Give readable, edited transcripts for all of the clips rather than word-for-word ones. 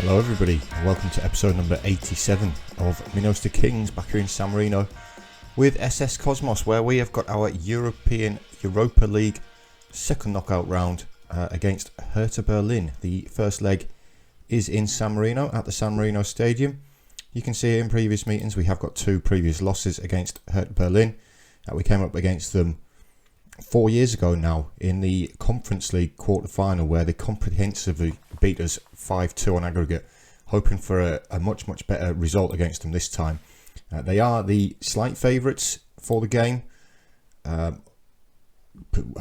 Hello everybody, and welcome to episode number 87 of Minnows to Kings back here in San Marino with SS Cosmos, where we have got our European Europa League second knockout round against Hertha Berlin. The first leg is in San Marino at the San Marino Stadium. You can see in previous meetings we have got two previous losses against Hertha Berlin. We came up against them 4 years ago now in the Conference League quarter-final, where they comprehensively beat us 5-2 on aggregate, hoping for a much better result against them this time. They are the slight favourites for the game.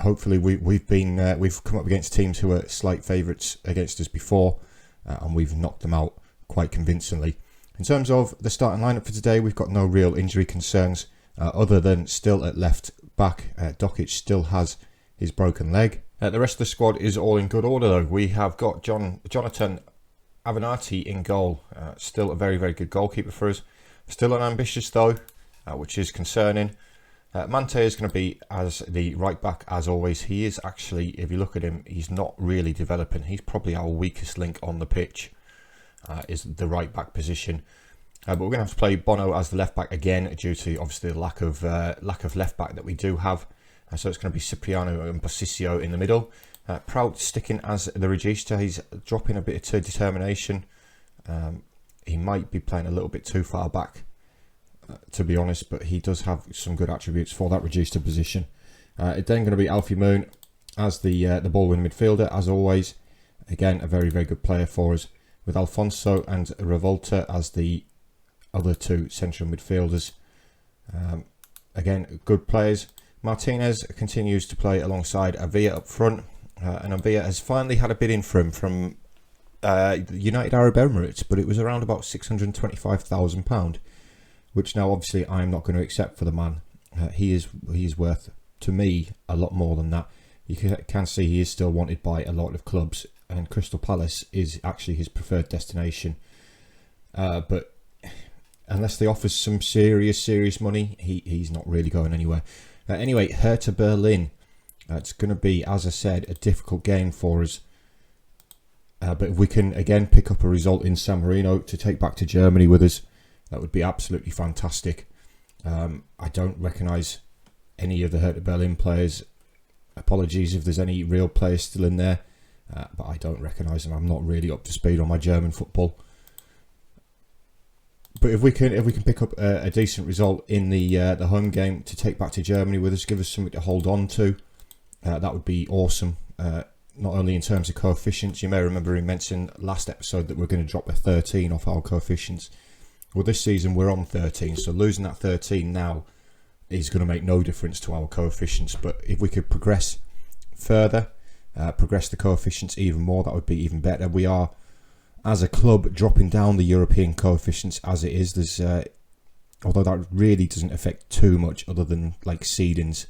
Hopefully we've come up against teams who are slight favourites against us before, and we've knocked them out quite convincingly. In terms of the starting lineup for today, we've got no real injury concerns other than still at left back. Dokic still has his broken leg. The rest of the squad is all in good order though. We have got Jonathan Avenatti in goal, still a very good goalkeeper for us. Still unambitious though, which is concerning. Mante is going to be as the right back as always. He is actually, if you look at him, he's not really developing. He's probably our weakest link on the pitch, is the right back position. But we're going to have to play Bono as the left back again due to obviously the lack of left back that we do have. So it's going to be Cipriano and Bosisio in the middle. Prout sticking as the regista. He's dropping a bit of determination. He might be playing a little bit too far back, to be honest, but he does have some good attributes for that regista position. It's then going to be Alfie Moon as the ball winning midfielder, as always. Again, a very good player for us, with Alfonso and Revolta as the other two central midfielders. Again, good players. Martinez continues to play alongside Avia up front, and Avia has finally had a bid in for him from United Arab Emirates, but it was around about £625,000, which now obviously I'm not going to accept for the man. He is worth, to me, a lot more than that. You can see he is still wanted by a lot of clubs, and Crystal Palace is actually his preferred destination. But unless they offer some serious money, he's not really going anywhere. Anyway, Hertha Berlin. It's going to be, as I said, a difficult game for us. But if we can, again, pick up a result in San Marino to take back to Germany with us, that would be absolutely fantastic. I don't recognise any of the Hertha Berlin players. Apologies if there's any real players still in there. But I don't recognise them. I'm not really up to speed on my German football. But if we can pick up a decent result in the home game to take back to Germany with us, give us something to hold on to, that would be awesome. Not only in terms of coefficients, you may remember we mentioned last episode that we're going to drop a 13 off our coefficients. Well, this season we're on 13, so losing that 13 now is going to make no difference to our coefficients. But if we could progress further, progress the coefficients even more, that would be even better. We are, as a club, dropping down the European coefficients as it is. There's, although that really doesn't affect too much other than like seedings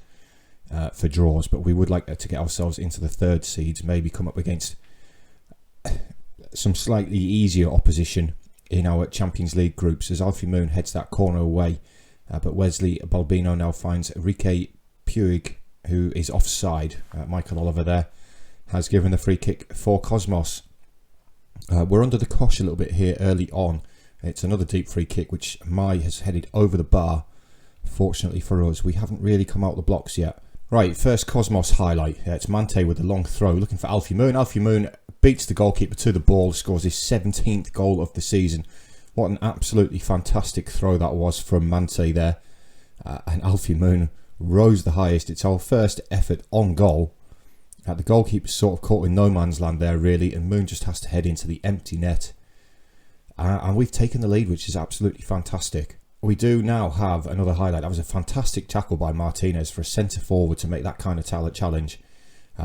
for draws, but we would like to get ourselves into the third seeds, maybe come up against some slightly easier opposition in our Champions League groups, as Alfie Moon heads that corner away. But Wesley Balbino now finds Enrique Puig, who is offside. Michael Oliver there has given the free kick for Cosmos. We're under the cosh a little bit here early on. It's another deep free kick which Mai has headed over the bar. Fortunately for us, we haven't really come out the blocks yet. Right, first Cosmos highlight. It's Mante with a long throw, looking for Alfie Moon. Alfie Moon beats the goalkeeper to the ball, scores his 17th goal of the season. What an absolutely fantastic throw that was from Mante there. And Alfie Moon rose the highest. It's our first effort on goal. The goalkeeper's sort of caught in no man's land there, really, and Moon just has to head into the empty net. And we've taken the lead, which is absolutely fantastic. We do now have another highlight. That was a fantastic tackle by Martinez for a centre-forward to make that kind of challenge.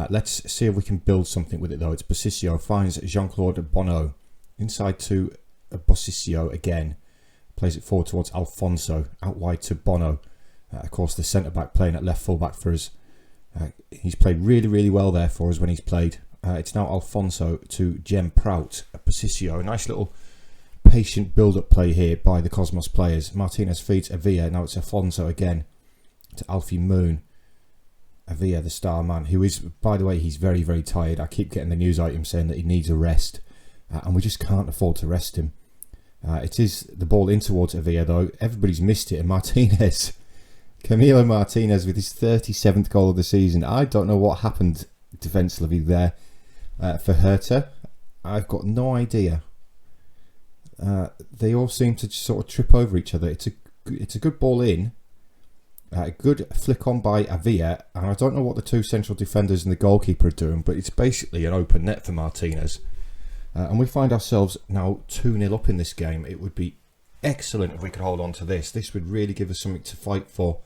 Let's see if we can build something with it, though. It's Bosisio finds Jean-Claude Bono. Inside to Bosisio again. Plays it forward towards Alfonso. Out wide to Bono. Of course, the centre-back playing at left full-back for us. He's played really well there for us when he's played. It's now Alfonso to Jem Prout. Bosisio. A nice little patient build-up play here by the Cosmos players. Martinez feeds Avia. Now it's Alfonso again to Alfie Moon. Avia, the star man, who is, by the way, he's very tired. I keep getting the news item saying that he needs a rest. and we just can't afford to rest him. It is the ball in towards Avila though. Everybody's missed it, and Martinez, Camilo Martinez with his 37th goal of the season. I don't know what happened defensively there for Hertha. I've got no idea. They all seem to sort of trip over each other. It's a good ball in. A good flick on by Avila, and I don't know what the two central defenders and the goalkeeper are doing, but it's basically an open net for Martinez. And we find ourselves now 2-0 up in this game. It would be excellent if we could hold on to this. This would really give us something to fight for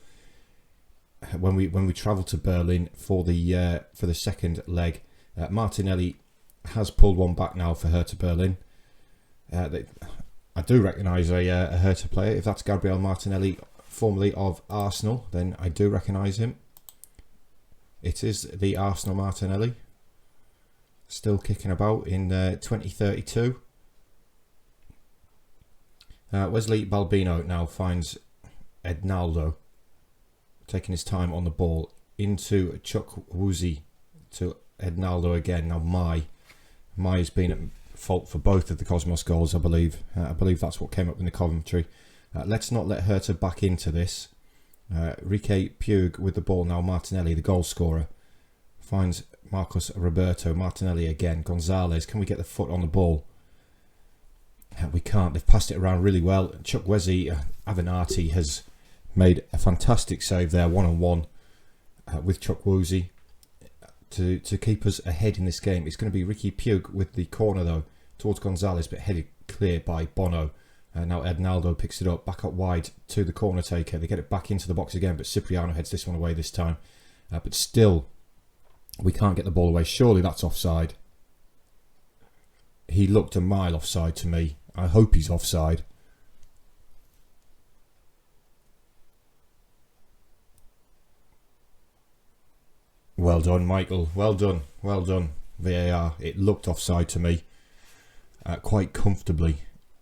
when we travel to Berlin for the second leg. Martinelli has pulled one back now for Hertha Berlin. I do recognise a Hertha player. If that's Gabriel Martinelli, formerly of Arsenal, then I do recognise him. It is the Arsenal Martinelli, still kicking about in 2032. Wesley Balbino now finds Ednaldo, taking his time on the ball, into Chukwueze to Ednaldo again. Now Mai has been at fault for both of the Cosmos goals, I believe. I believe that's what came up in the commentary. Let's not let Hertha back into this. Rike Pug with the ball now. Martinelli, the goal scorer, finds Marcos Roberto. Martinelli again. Gonzalez, can we get the foot on the ball? We can't. They've passed it around really well. Chukwueze, Avenatti has made a fantastic save there, one-on-one with Chukwueze to keep us ahead in this game. It's going to be Ricky Pug with the corner though towards Gonzalez, but headed clear by Bono. Now Ednaldo picks it up, back up wide to the corner taker. They get it back into the box again, but Cipriano heads this one away this time. But still, we can't get the ball away. Surely that's offside. He looked a mile offside to me. I hope he's offside. Well done, Michael. Well done. Well done, VAR. It looked offside to me, quite comfortably.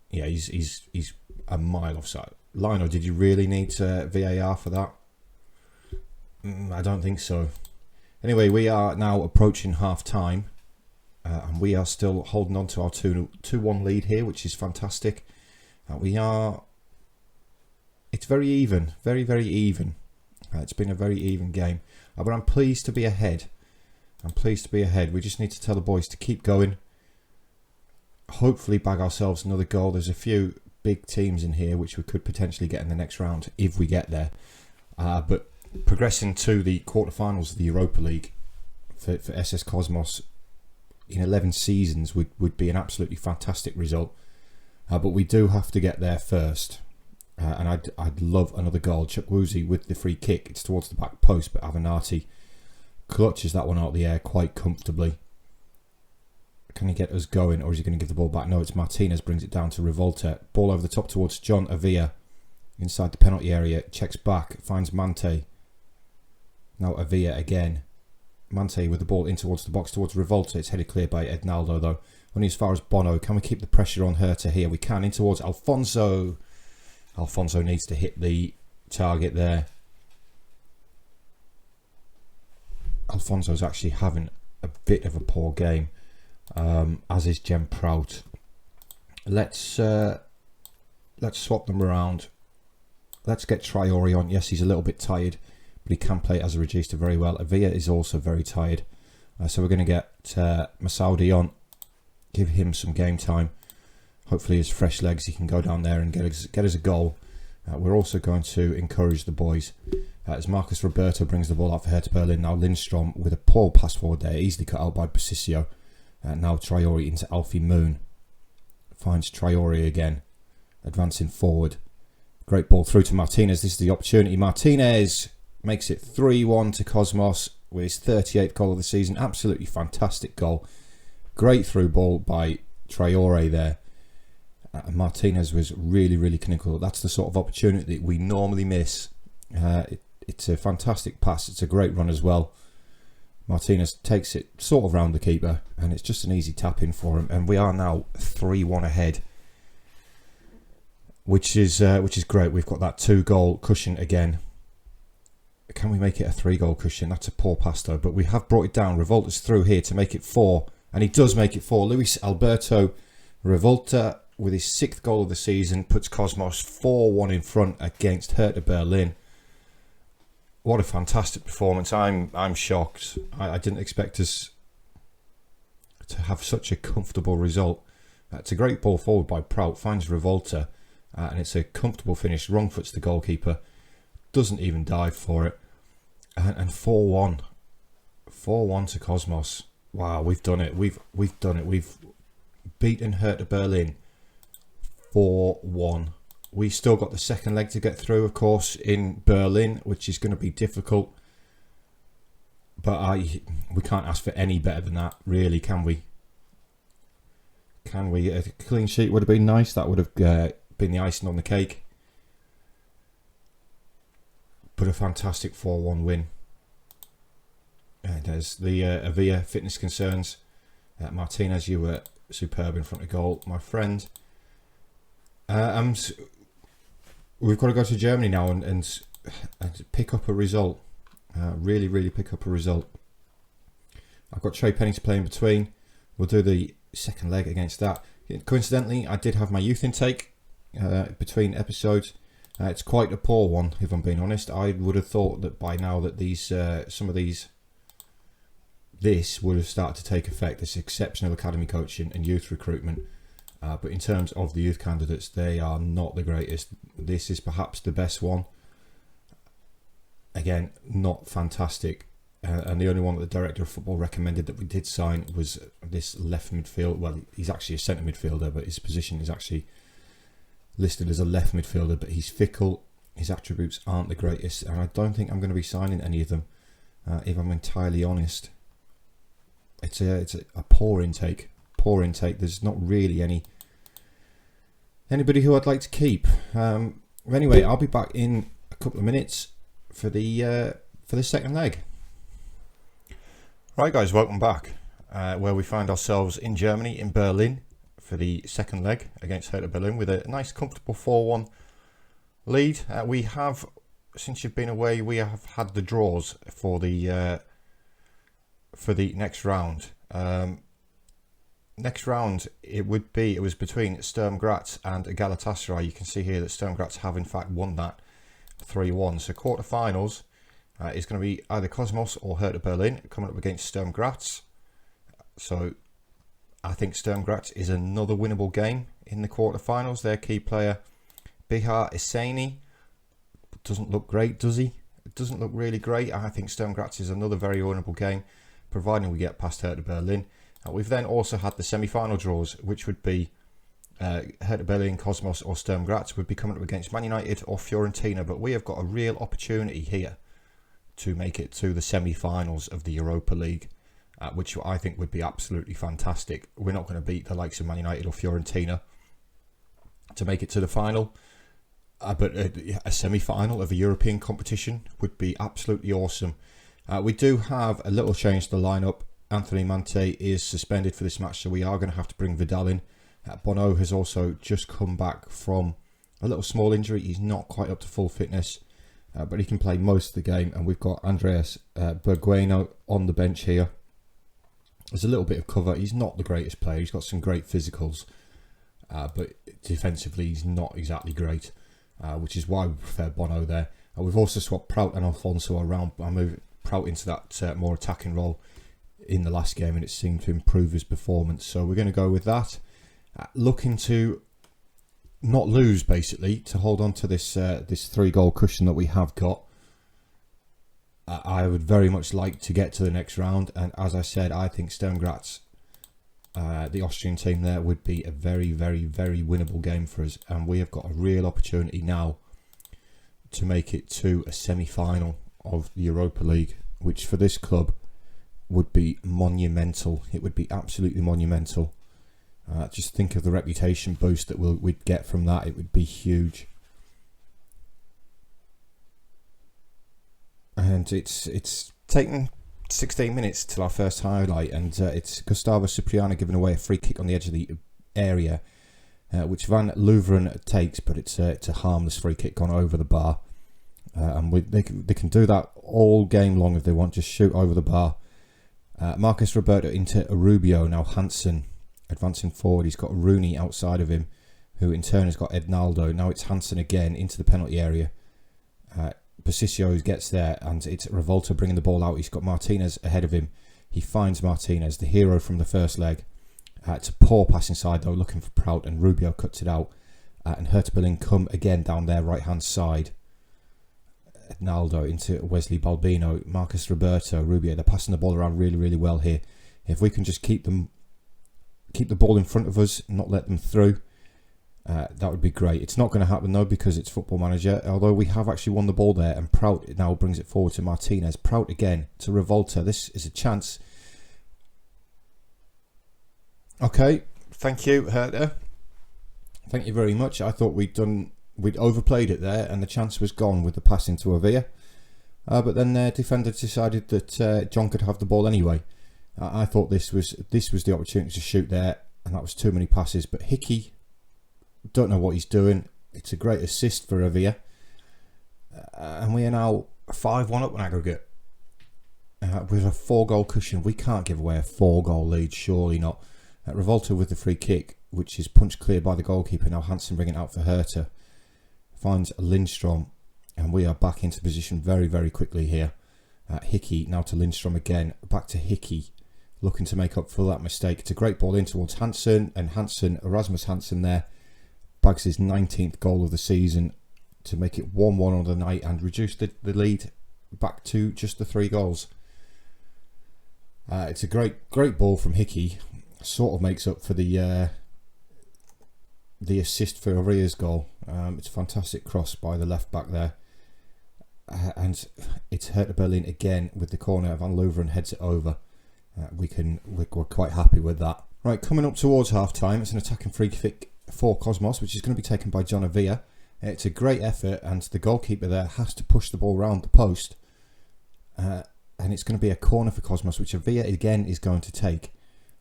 Yeah, he's a mile offside. Lionel, did you really need VAR for that? I don't think so. Anyway, we are now approaching half time, and we are still holding on to our 2-1 lead here, which is fantastic. It's very even, very, very even. It's been a very even game, but I'm pleased to be ahead. I'm pleased to be ahead. We just need to tell the boys to keep going. Hopefully bag ourselves another goal. There's a few big teams in here which we could potentially get in the next round if we get there. But progressing to the quarterfinals of the Europa League for SS Cosmos in 11 seasons would be an absolutely fantastic result. But we do have to get there first. And I'd love another goal. Chukwueze with the free kick. It's towards the back post, but Avenatti clutches that one out of the air quite comfortably. Can he get us going, or is he going to give the ball back? No, it's Martinez, brings it down to Revolta. Ball over the top towards John Avila. Inside the penalty area, checks back, finds Mante. Now Avila again. Mante with the ball in towards the box, towards Revolta. It's headed clear by Ednaldo though. Only as far as Bono. Can we keep the pressure on Hertha here? We can. In towards Alfonso. Alfonso needs to hit the target there. Alfonso's actually having a bit of a poor game, as is Jem Prout. Let's swap them around. Let's get Traore on. Yes, he's a little bit tired, but he can play as a regista very well. Avila is also very tired, so we're going to get Masoudi on. Give him some game time. Hopefully his fresh legs, he can go down there and get us a goal. We're also going to encourage the boys as Marcus Roberto brings the ball out for Hertha Berlin. Now Lindstrom with a poor pass forward there, easily cut out by Bosisio. Now Traore into Alfie Moon. Finds Traore again, advancing forward. Great ball through to Martinez. This is the opportunity. Martinez makes it 3-1 to Cosmos with his 38th goal of the season. Absolutely fantastic goal. Great through ball by Traore there. Martinez was really, really clinical. That's the sort of opportunity that we normally miss. It's a fantastic pass. It's a great run as well. Martinez takes it sort of round the keeper, and it's just an easy tap in for him. And we are now 3-1 ahead, which is great. We've got that 2-goal cushion again. Can we make it a 3-goal cushion? That's a poor pass though, but we have brought it down. Revolta's through here to make it 4, and he does make it 4. Luis Alberto Revolta, with his 6th goal of the season, puts Cosmos 4-1 in front against Hertha Berlin. What a fantastic performance. I'm shocked. I didn't expect us to have such a comfortable result. It's a great ball forward by Prout, finds Revolta, and it's a comfortable finish. Wrong foots the goalkeeper, doesn't even dive for it, and 4-1. 4-1 to Cosmos. Wow, we've done it. We've done it. We've beaten Hertha Berlin 4-1. We still got the second leg to get through, of course, in Berlin, which is going to be difficult. But we can't ask for any better than that, really, can we? Can we? A clean sheet would have been nice. That would have been the icing on the cake. But a fantastic 4-1 win. There's the Avia fitness concerns. Martinez, you were superb in front of goal, my friend. We've got to go to Germany now and pick up a result. Really pick up a result. I've got Trey Penny to play in between. We'll do the second leg against that. Coincidentally, I did have my youth intake between episodes. It's quite a poor one, if I'm being honest. I would have thought that by now that this would have started to take effect, this exceptional academy coaching and youth recruitment. But in terms of the youth candidates, they are not the greatest. This is perhaps the best one. Again, not fantastic. And the only one that the director of football recommended that we did sign was this left midfield. Well, he's actually a centre midfielder, but his position is actually listed as a left midfielder. But he's fickle. His attributes aren't the greatest. And I don't think I'm going to be signing any of them, if I'm entirely honest. It's a poor intake. Poor intake. There's not really anybody who I'd like to keep. Anyway, I'll be back in a couple of minutes for the second leg. Right, guys, welcome back. Where we find ourselves in Germany, in Berlin, for the second leg against Hertha Berlin with a nice, comfortable 4-1 lead. We have, since you've been away, we have had the draws for the next round. Next round, it was between Sturm Graz and Galatasaray. You can see here that Sturm Graz have in fact won that 3-1. So quarterfinals is going to be either Cosmos or Hertha Berlin coming up against Sturm Graz. So I think Sturm Graz is another winnable game in the quarterfinals. Their key player, Bihar Hosseini, doesn't look great, does he? It doesn't look really great. I think Sturm Graz is another very winnable game, providing we get past Hertha Berlin. We've then also had the semi-final draws, which would be Hertha Berlin, Cosmos or Sturm Graz would be coming up against Man United or Fiorentina. But we have got a real opportunity here to make it to the semi-finals of the Europa League, which I think would be absolutely fantastic. We're not going to beat the likes of Man United or Fiorentina to make it to the final. But a semi-final of a European competition would be absolutely awesome. We do have a little change to the lineup. Anthony Mante is suspended for this match, so we are going to have to bring Vidal in. Bono has also just come back from a little small injury. He's not quite up to full fitness, but he can play most of the game. And we've got Andreas Bergueno on the bench here. There's a little bit of cover. He's not the greatest player. He's got some great physicals, but defensively he's not exactly great, which is why we prefer Bono there. We've also swapped Prout and Alfonso around. I moved Prout into that more attacking role in the last game, and it seemed to improve his performance. So we're going to go with that. Looking to not lose, basically, to hold on to this 3-goal cushion that we have got. I would very much like to get to the next round, and as I said, I think Sturm Graz, the Austrian team there, would be a very, very, very winnable game for us, and we have got a real opportunity now to make it to a semi-final of the Europa League, which for this club would be monumental. It would be absolutely monumental. Just think of the reputation boost that we'd get from that. It would be huge. And it's taken 16 minutes till our first highlight, and it's Gustavo Cipriano giving away a free kick on the edge of the area, which Van Louveren takes, but it's a harmless free kick gone over the bar. And they can do that all game long if they want, just shoot over the bar. Marcus Roberto into Rubio, now Hansen advancing forward. He's got Rooney outside of him, who in turn has got Ednaldo. Now it's Hansen again into the penalty area. Bosisio gets there, and it's Revolta bringing the ball out. He's got Martinez ahead of him. He finds Martinez, the hero from the first leg. It's a poor pass inside though, looking for Prout, and Rubio cuts it out. And HERTHA Berlin come again down their right hand side. Ednaldo into Wesley Balbino, Marcus Roberto, Rubio. They're passing the ball around really, really well here. If we can just keep the ball in front of us, not let them through, that would be great. It's not going to happen though, because it's Football Manager, although we have actually won the ball there, and Prout now brings it forward to Martinez. Prout again to Revolta. This is a chance. Okay, thank you, HERTHA. Thank you very much. I thought we'd overplayed it there, and the chance was gone with the pass into Avia. But then their defender decided that John could have the ball anyway. I thought this was the opportunity to shoot there, and that was too many passes. But Hickey, don't know what he's doing. It's a great assist for Avia, and we are now 5-1 up on aggregate with a 4-goal cushion. We can't give away a 4-goal lead, surely not. Revolta with the free kick, which is punched clear by the goalkeeper. Now Hansen bringing it out for HERTHA. Finds Lindstrom, and we are back into position very, very quickly here. Hickey now to Lindstrom again. Back to Hickey, looking to make up for that mistake. It's a great ball in towards Hansen, and Erasmus Hansen there, bags his 19th goal of the season to make it 1-1 on the night and reduce the lead back to just the 3 goals. It's a great ball from Hickey. Sort of makes up for the assist for Aria's goal. It's a fantastic cross by the left back there, and it's HERTHA Berlin again with the corner. Van Louveren heads it over. We're quite happy with that. Right, coming up towards half time, it's an attacking free kick for Cosmos, which is going to be taken by John Avia. It's a great effort, and the goalkeeper there has to push the ball round the post, and it's going to be a corner for Cosmos, which Avia again is going to take.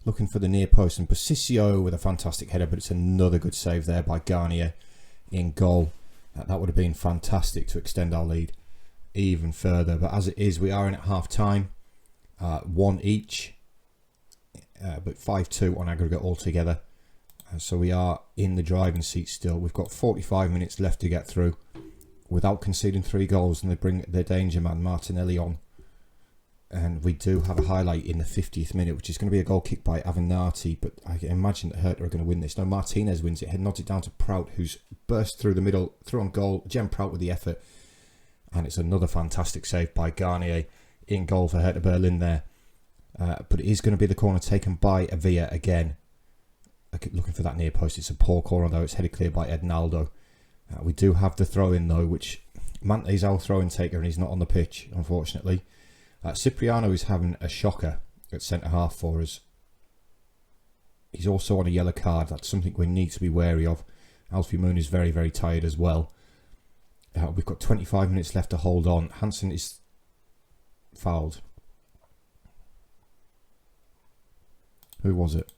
Looking for the near post, and Bosisio with a fantastic header, but it's another good save there by Garnier in goal. That would have been fantastic to extend our lead even further, but as it is, we are in at half time, 1 each, but 5-2 on aggregate altogether. So we are in the driving seat still. We've got 45 minutes left to get through without conceding 3 goals, and they bring their danger man Martinelli on. And we do have a highlight in the 50th minute, which is going to be a goal kick by Avenatti, but I imagine that HERTHA are going to win this. No, Martinez wins it, head nods it down to Prout, who's burst through the middle, through on goal. Jem Prout with the effort, and it's another fantastic save by Garnier in goal for HERTHA Berlin there. But it is going to be the corner taken by Avia again. Looking for that near post. It's a poor corner though. It's headed clear by Ednaldo. We do have the throw in though, which Mante's our throw in taker, and he's not on the pitch, unfortunately. Cipriano is having a shocker at centre half for us. He's also on a yellow card. That's something we need to be wary of. Alfie Moon is very, very tired as well. We've got 25 minutes left to hold on. Hansen is fouled. Who was it?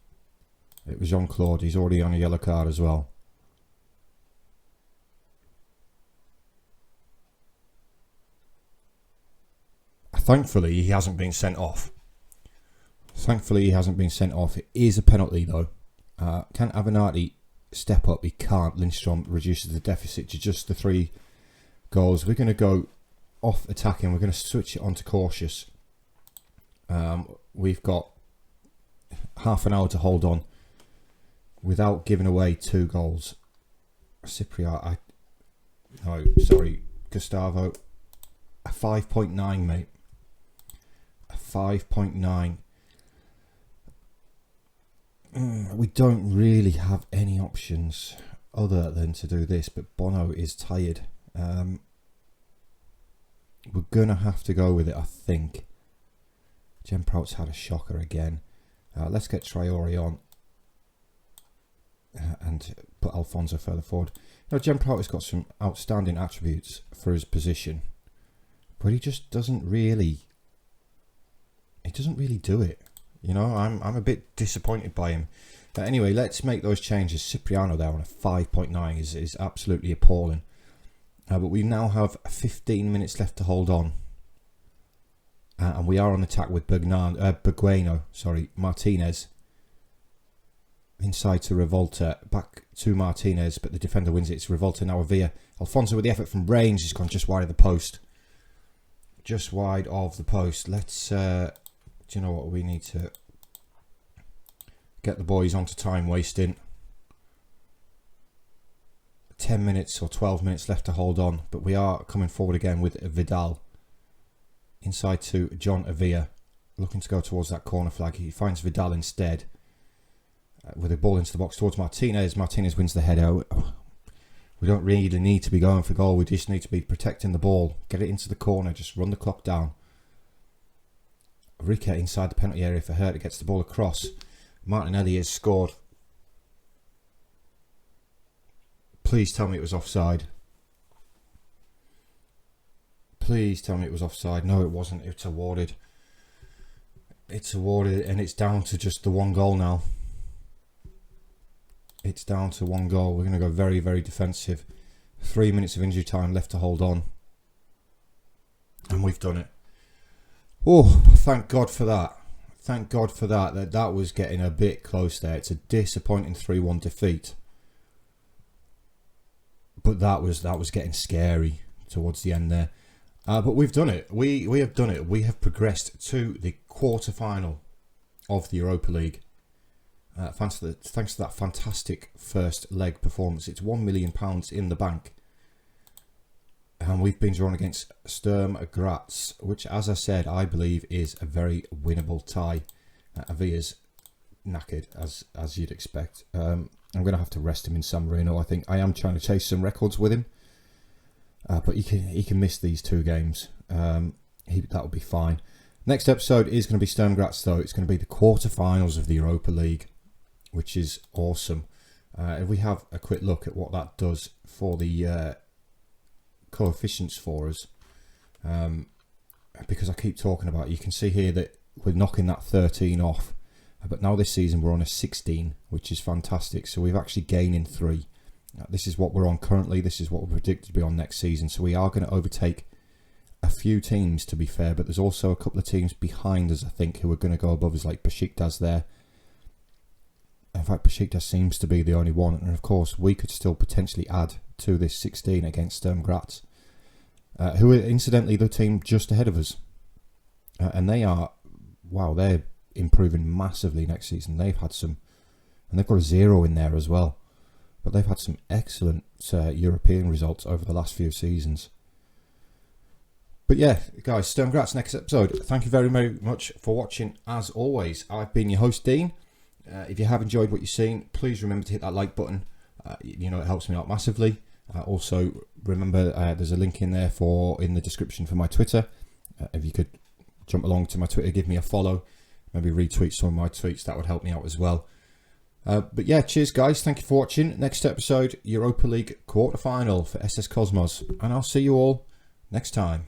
It was Jean-Claude. He's already on a yellow card as well. Thankfully, he hasn't been sent off. It is a penalty, though. Can Avenatti step up? He can't. Lindstrom reduces the deficit to just the 3 goals. We're going to go off attacking. We're going to switch it on to cautious. We've got half an hour to hold on without giving away 2 goals. Gustavo. A 5.9, mate. 5.9. We don't really have any options other than to do this, but Bono is tired. We're gonna have to go with it, I think. Jem Prout's had a shocker again. Let's get Traore on and put Alfonso further forward. You know, Jem Prout has got some outstanding attributes for his position, but he just doesn't really. He doesn't really do it. You know, I'm a bit disappointed by him. But anyway, let's make those changes. Cipriano there on a 5.9 is absolutely appalling. But we now have 15 minutes left to hold on. And we are on attack with Martinez. Inside to Revolta, back to Martinez, but the defender wins it. It's Revolta, now Avia. Alfonso with the effort from range, has gone just wide of the post. Just wide of the post. Let's, do you know what, we need to get the boys onto time wasting. 10 minutes or 12 minutes left to hold on, but we are coming forward again with Vidal. Inside to John Avia, looking to go towards that corner flag. He finds Vidal instead. With a ball into the box towards Martinez. Martinez wins the header. We don't really need to be going for goal. We just need to be protecting the ball. Get it into the corner. Just run the clock down. Rica inside the penalty area for HERTHA. Gets the ball across. Martinelli has scored. Please tell me it was offside. Please tell me it was offside. No, it wasn't. It's awarded. It's awarded, and it's down to just the one goal now. It's down to one goal. We're going to go very, very defensive. 3 minutes of injury time left to hold on. And we've done it. Oh, thank God for that. Thank God for that. That was getting a bit close there. It's a disappointing 3-1 defeat. But that was getting scary towards the end there. But we've done it. We have done it. We have progressed to the quarter-final of the Europa League. Thanks to that fantastic first leg performance. It's £1 million in the bank. And we've been drawn against Sturm Graz, which, as I said, I believe is a very winnable tie. Avia's knackered, as you'd expect. I'm going to have to rest him in San Marino. I think I am trying to chase some records with him. But he can miss these 2 games. That'll be fine. Next episode is going to be Sturm Graz, though. It's going to be the quarterfinals of the Europa League, which is awesome. If we have a quick look at what that does for the coefficients for us, because I keep talking about it, you can see here that we're knocking that 13 off, but now this season we're on a 16, which is fantastic. So we've actually gaining 3. This is what we're on currently. This is what we're predicted to be on next season. So we are going to overtake a few teams, to be fair, but there's also a couple of teams behind us, I think, who are going to go above us, like Besiktas there. In fact, Besiktas seems to be the only one, and of course we could still potentially add to this 16 against Sturm Graz, who are incidentally the team just ahead of us, and they are, wow, they're improving massively next season. They've had some, and they've got a 0 in there as well, but they've had some excellent European results over the last few seasons. But yeah, guys, Sturm Graz next episode. Thank you very, very much for watching. As always, I've been your host, Dean. If you have enjoyed what you've seen, please remember to hit that like button. You know, it helps me out massively. Also, remember there's a link in there in the description for my Twitter. If you could jump along to my Twitter, give me a follow, maybe retweet some of my tweets, that would help me out as well. But yeah, cheers guys, thank you for watching. Next episode, Europa League quarter-final for SS Cosmos, and I'll see you all next time.